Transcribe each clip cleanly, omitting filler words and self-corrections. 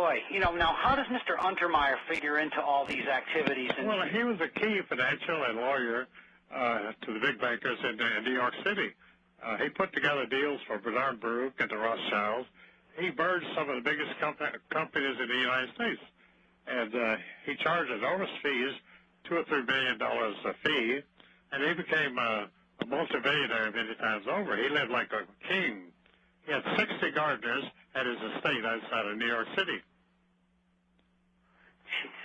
boy. Now how does Mr. Untermeyer figure into all these activities? Well, he was a key financial and lawyer to the big bankers in New York City. He put together deals for Bernard Baruch and the Rothschilds. He merged some of the biggest companies in the United States. And he charged enormous fees, $2 or $3 billion a fee, and he became a multi-billionaire many times over. He lived like a king. He had 60 gardeners at his estate outside of New York City. Jesus.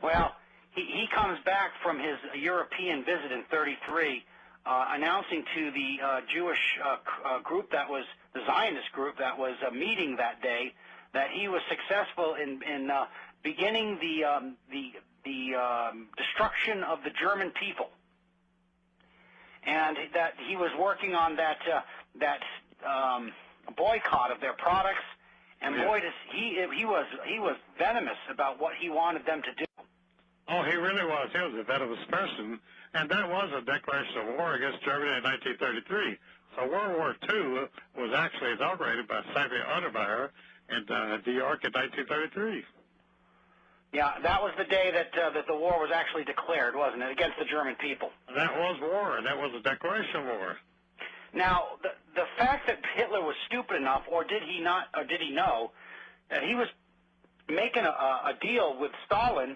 Well, he comes back from his European visit in '33, announcing to the Jewish group that was the Zionist group that was meeting that day that he was successful in beginning the destruction of the German people, and that he was working on that boycott of their products. And boy, he was venomous about what he wanted them to do. Oh, he really was. He was a venomous person, and that was a declaration of war against Germany in 1933. So World War II was actually inaugurated by Samuel Untermeyer in New York in 1933. Yeah, that was the day that the war was actually declared, wasn't it, against the German people? That was war, and that was a declaration of war. Now, the fact that Hitler was stupid enough, or did he not, or did he know, that he was making a deal with Stalin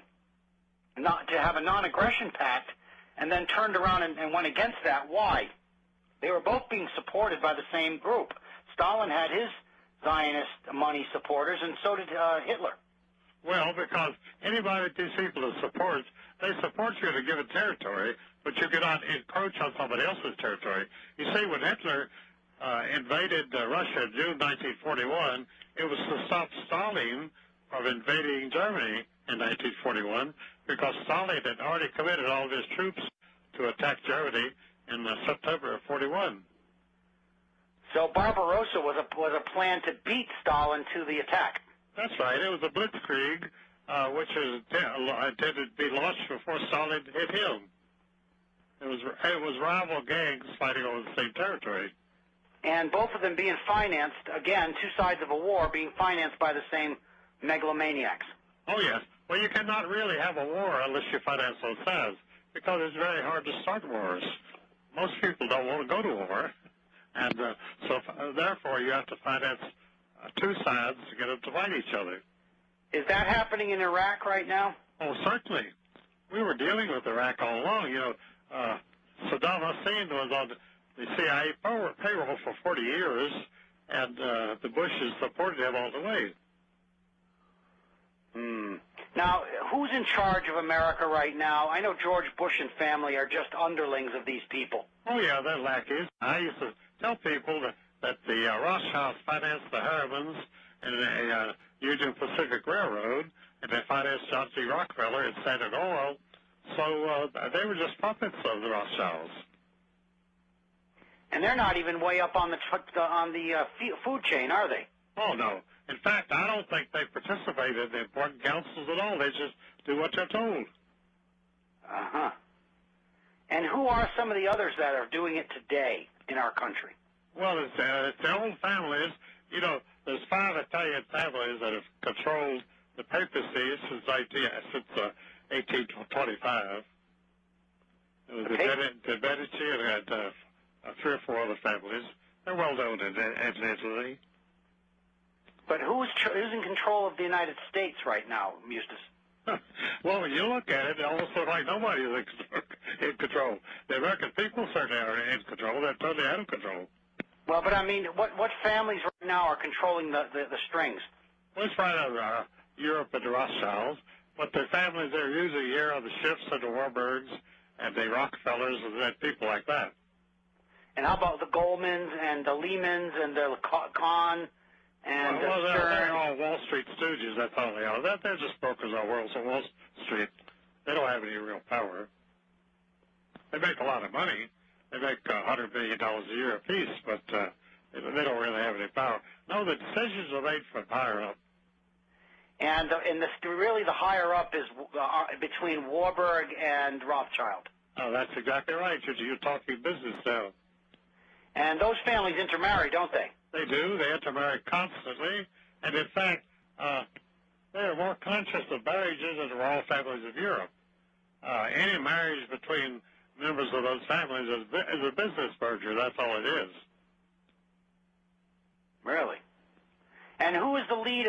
not to have a non-aggression pact, and then turned around and went against that. Why? They were both being supported by the same group. Stalin had his Zionist money supporters, and so did Hitler. Well, because anybody that these people support, they support you in a given territory, but you cannot encroach on somebody else's territory. You see, when Hitler invaded Russia in June 1941, it was to stop Stalin from invading Germany in 1941, because Stalin had already committed all of his troops to attack Germany in September of 41. So Barbarossa was a plan to beat Stalin to the attack. That's right. It was a blitzkrieg, which is intended to be launched before Stalin hit him. It was rival gangs fighting over the same territory. And both of them being financed, again, two sides of a war, being financed by the same megalomaniacs. Oh, yes. Well, you cannot really have a war unless you finance both sides, because it's very hard to start wars. Most people don't want to go to war, and therefore you have to finance two sides to get them to fight each other. Is that happening in Iraq right now? Oh, certainly. We were dealing with Iraq all along. Saddam Hussein was on the CIA payroll for 40 years, and the Bushes supported him all the way. Now, who's in charge of America right now? I know George Bush and family are just underlings of these people. Oh, yeah, they're lackeys. I used to tell people that the Rothschilds financed the Harrimans and the Union Pacific Railroad, and they financed John C. Rockefeller and Standard Oil. So they were just puppets of the Rothschilds. And they're not even way up on the food chain, are they? Oh, no. In fact, I don't think they participate in the important councils at all. They just do what they're told. Uh-huh. And who are some of the others that are doing it today in our country? Well, it's the old families. There's 5 Italian families that have controlled the papacy since 1825. It was the Medici and 3 or 4 other families. They're well known in Italy. But who's in control of the United States right now, Eustace? Well, when you look at it, it almost looks like nobody is in control. The American people certainly are in control. They're totally out of control. Well, but I mean, what families right now are controlling the strings? Well, it's right out of Europe and the Rothschilds, but the families they're usually here are the Schiffs and the Warburgs and the Rockefellers and people like that. And how about the Goldmans and the Lehmans and the Kahn and Stern? They're all Wall Street stooges, that's all they are. They're just brokers on Wall Street. They don't have any real power. They make a lot of money. They make $100 million a year apiece, but they don't really have any power. No, the decisions are made from higher up. And really the higher up is between Warburg and Rothschild. Oh, that's exactly right. You're talking business now. And those families intermarry, don't they? They do. They intermarry constantly. And in fact, They were more conscious of marriages as the royal families of Europe. Any marriage between members of those families is a business merger. That's all it is. Really? And who is the lead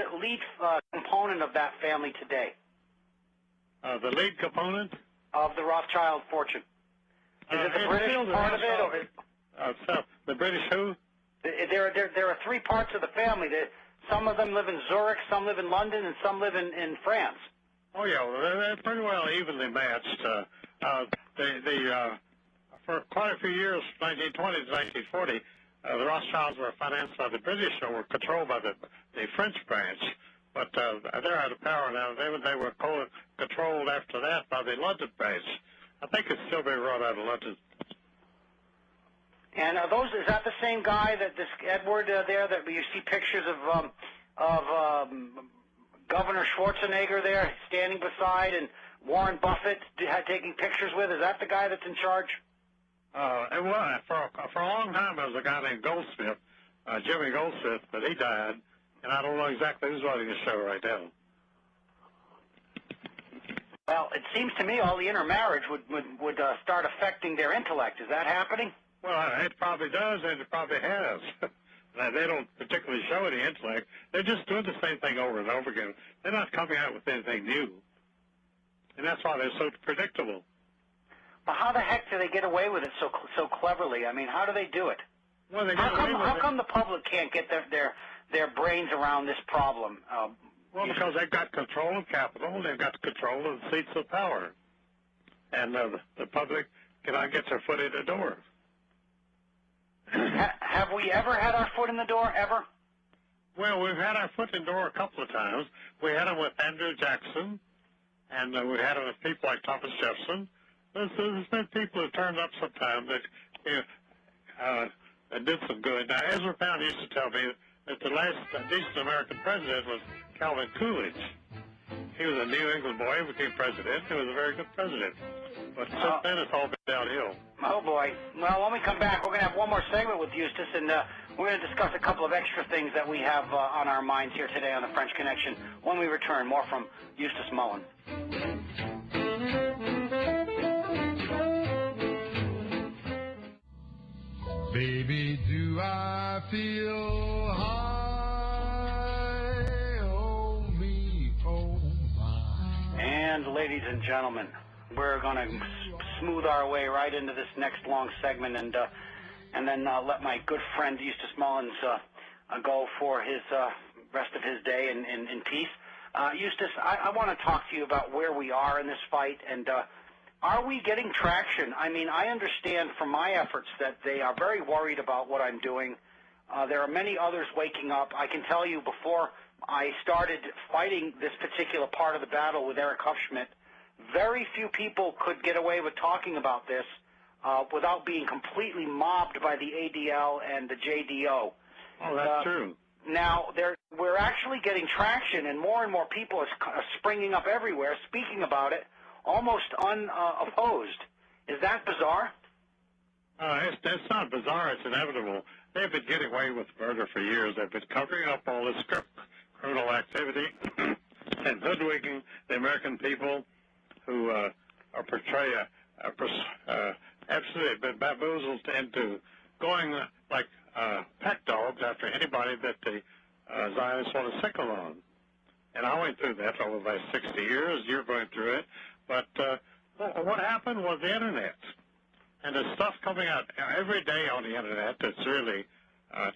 component of that family today? The lead component? Of the Rothschild fortune. Is it the British part of it? Or the British who? There are three parts of the family. Some of them live in Zurich, some live in London, and some live in France. Oh, yeah, well, they're pretty well evenly matched. For quite a few years, 1920 to 1940, the Rothschilds were financed by the British or were controlled by the French branch. But they're out of power now. They were controlled after that by the London branch. I think it's still being run out of London. And is that the same guy that this Edward there that you see pictures of Governor Schwarzenegger there standing beside and Warren Buffett taking pictures with? Is that the guy that's in charge? It was for a long time. There was a guy named Goldsmith, Jimmy Goldsmith, but he died, and I don't know exactly who's running the show right now. Well, it seems to me all the intermarriage would start affecting their intellect. Is that happening? Well, it probably does, and it probably has. They don't particularly show any intellect. They're just doing the same thing over and over again. They're not coming out with anything new. And that's why they're so predictable. But how the heck do they get away with it so cleverly? I mean, how do they do it? Well, how come the public can't get their brains around this problem? Well, because they've got control of capital, they've got control of the seats of power. And the public cannot get their foot in the door. Have we ever had our foot in the door, ever? Well, we've had our foot in the door a couple of times. We had them with Andrew Jackson, and we had them with people like Thomas Jefferson. There's been people who turned up sometime that did some good. Now, Ezra Pound used to tell me that the last decent American president was Calvin Coolidge. He was a New England boy, became president. He was a very good president. But since then, it's all been downhill. Oh, boy. Well, when we come back, we're going to have one more segment with Eustace, and we're going to discuss a couple of extra things that we have on our minds here today on the French Connection. When we return, more from Eustace Mullins. Baby, do I feel high? Oh, me, oh, my. And, ladies and gentlemen, we're going to smooth our way right into this next long segment and then let my good friend Eustace Mullins go for his rest of his day in peace. Eustace, I want to talk to you about where we are in this fight, and are we getting traction? I mean, I understand from my efforts that they are very worried about what I'm doing. There are many others waking up. I can tell you before I started fighting this particular part of the battle with Eric Hufschmidt, very few people could get away with talking about this without being completely mobbed by the ADL and the JDO. Oh, that's true. Now, we're actually getting traction, and more people are springing up everywhere, speaking about it, almost unopposed. Is that bizarre? It's not bizarre. It's inevitable. They've been getting away with murder for years. They've been covering up all this criminal activity and hoodwinking the American people who absolutely been bamboozled into going like pet dogs after anybody that the Zionists want to sickle on. And I went through that over the last 60 years. You're going through it. But what happened was the Internet. And there's stuff coming out every day on the Internet that's really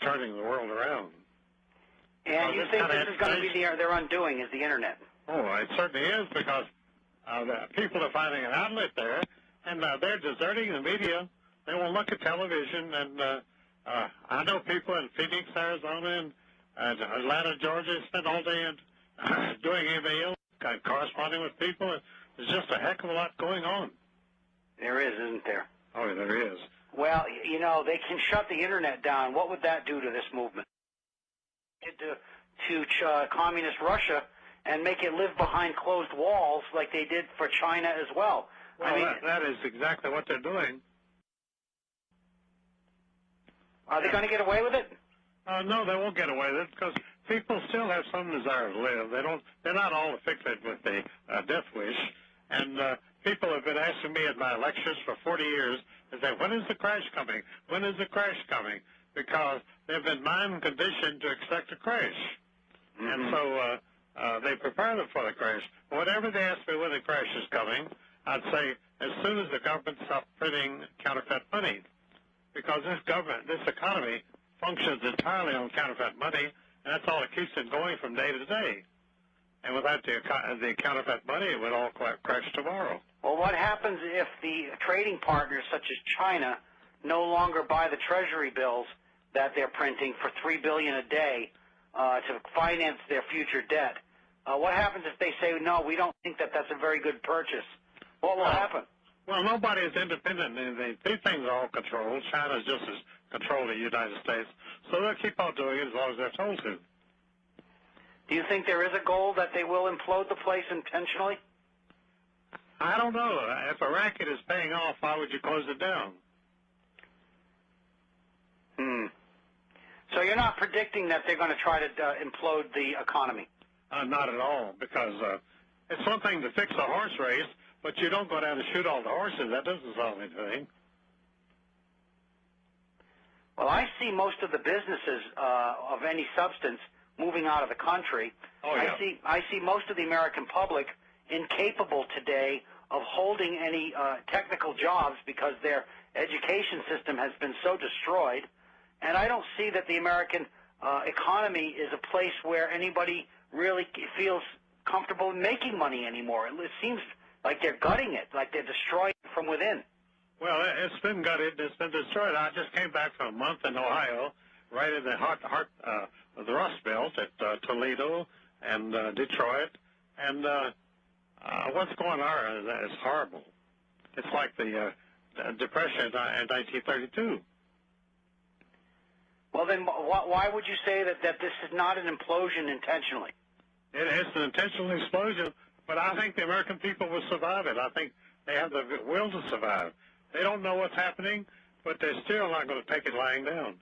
turning the world around. And you think this is going to be their undoing, is the Internet? Oh, it certainly is, because people are finding an outlet there, and they're deserting the media. They won't look at television. And I know people in Phoenix, Arizona, and Atlanta, Georgia, spend all day doing email, corresponding with people. There's just a heck of a lot going on. There is, isn't there? Oh, there is. Well, you know, they can shut the Internet down. What would that do to this movement? To communist Russia and make it live behind closed walls like they did for China as well. Well, I mean, that is exactly what they're doing. Are they going to get away with it? No, they won't get away with it, because people still have some desire to live. They're not all afflicted with the death wish. And people have been asking me at my lectures for 40 years, they say, when is the crash coming? When is the crash coming? Because they've been mind conditioned to expect a crash. Mm-hmm. And so they prepare them for the crash. Whenever they ask me when the crash is coming, I'd say as soon as the government stops printing counterfeit money. Because this economy functions entirely on counterfeit money, and that's all that keeps it going from day to day. And without the counterfeit money, it would all crash tomorrow. Well, what happens if the trading partners, such as China, no longer buy the treasury bills that they're printing for $3 billion a day to finance their future debt? What happens if they say, no, we don't think that that's a very good purchase? What will happen? Well, nobody is independent. These things are all controlled. China's just as controlled as the United States. So they'll keep on doing it as long as they're told to. Do you think there is a goal that they will implode the place intentionally? I don't know. If a racket is paying off, why would you close it down? So you're not predicting that they're going to try to implode the economy? Not at all, because it's one thing to fix a horse race, but you don't go down and shoot all the horses. That doesn't solve anything. Well, I see most of the businesses of any substance moving out of the country. Oh, yeah. I see most of the American public incapable today of holding any technical jobs because their education system has been so destroyed. And I don't see that the American economy is a place where anybody really feels comfortable making money anymore. It seems like they're gutting it, like they're destroying it from within. Well, it's been gutted. It's been destroyed. I just came back from a month in Ohio, right in the heart of the Rust Belt at Toledo and Detroit. And what's going on is horrible. It's like the Depression in 1932. Well, then why would you say that this is not an implosion intentionally? It's an intentional explosion, but I think the American people will survive it. I think they have the will to survive. They don't know what's happening, but they're still not going to take it lying down.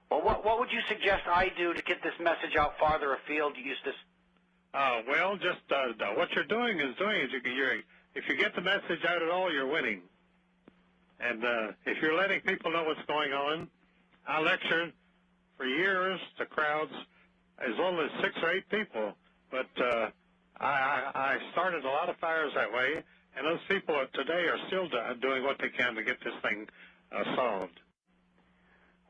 Well, what would you suggest I do to get this message out farther afield, Eustace? Well, just what you're doing is if you get the message out at all, you're winning. And if you're letting people know what's going on, I lectured for years to crowds as little as 6 or 8 people, but I started a lot of fires that way, and those people today are still doing what they can to get this thing solved.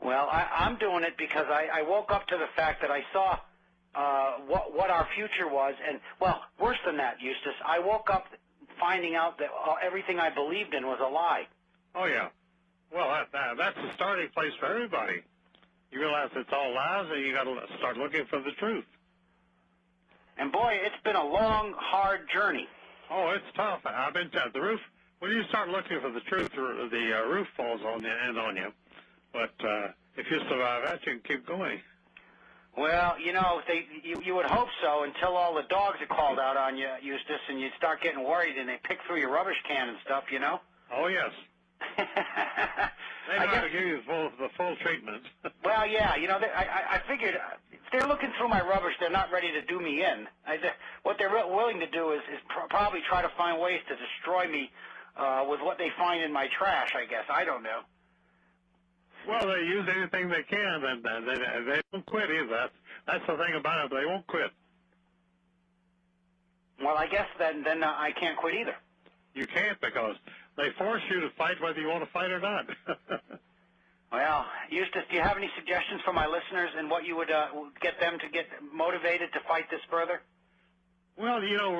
Well, I'm doing it because I woke up to the fact that I saw what our future was, and, well, worse than that, Eustace, I woke up finding out that everything I believed in was a lie. Oh, yeah. Well, that's the starting place for everybody. You realize it's all lies, and you got to start looking for the truth. And, boy, it's been a long, hard journey. Oh, it's tough. I've been to the roof. When you start looking for the truth, the roof falls on you. But if you survive that, you can keep going. Well, you know, you would hope so until all the dogs are called out on you, Eustace, and you start getting worried and they pick through your rubbish can and stuff, you know? Oh, yes. They know how to give you the full treatment. Well, yeah, you know, I figured if they're looking through my rubbish, they're not ready to do me in. What they're willing to do is probably try to find ways to destroy me with what they find in my trash, I guess. I don't know. Well, they use anything they can, and they don't quit either. That's the thing about it. They won't quit. Well, I guess then I can't quit either. You can't, because they force you to fight whether you want to fight or not. Well, Eustace, do you have any suggestions for my listeners and what you would get them to get motivated to fight this further? Well, you know,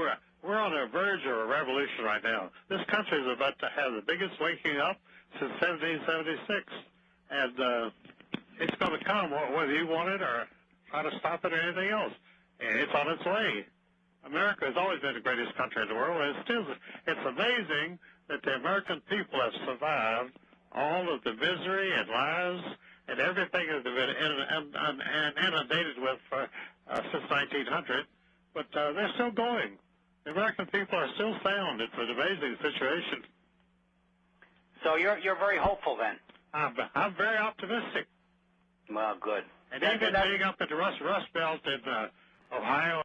we're on the verge of a revolution right now. This country is about to have the biggest waking up since 1776. And it's going to come, whether you want it or try to stop it or anything else. And it's on its way. America has always been the greatest country in the world, and it's amazing that the American people have survived all of the misery and lies and everything that they've been inundated with since 1900. But they're still going. The American people are still sound. It's an amazing situation. So you're very hopeful then? I'm very optimistic. Well, good. And he's been big up at the Rust Belt in Ohio